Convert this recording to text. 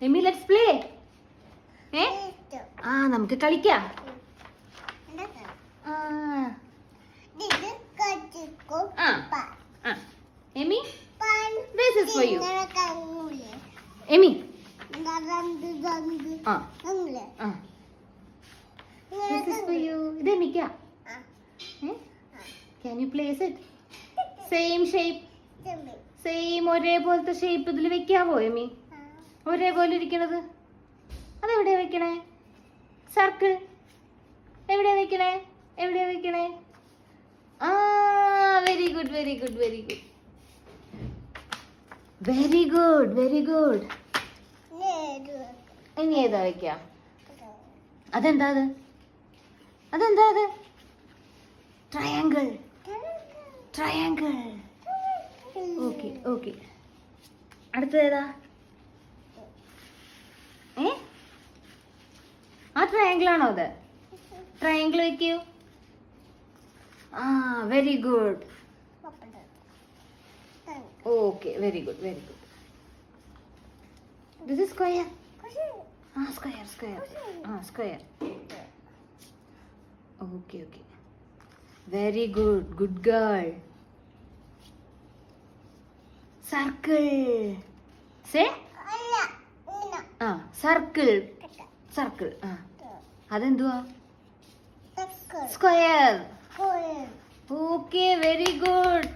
Amy let's play. ആ നമുക്ക് കളിക്കാം. Emi this is for you. Emi this is for you. ഇത് എമിക്കാ. Can you place it? Same shape. Same ഒരേപോലത്തെ ഷേപ്പ് ഇതിൽ വെക്കാവോ എമി? ഒരേപോലെ ഇരിക്കണത് അതെവിടെയാ വെക്കണേ? സർക്കിൾ എവിടെയാ വെക്കണേ? എവിടെയാ വെക്കണേ? ആ very good very good very good very good very good. ഇനി ഏതാ വെക്ക? അതെന്താ അത്? അതെന്താ അത്? Triangle triangle. Okay okay. അടുത്തതേതാ? ആ ട്രയാങ്കിൾ ആണോ അത്? ട്രയാങ്കിൾ വെക്കൂ. ആ very good. Okay very good very good. This is square. ആ സ്ക്വയർ സ്ക്വയർ. ആ square. Okay okay very good good girl. Circle. Say ആ സർക്കിൾ സർക്കിൾ. ആ അതെന്തുവാ? സ്ക്വയർ. Okay very good.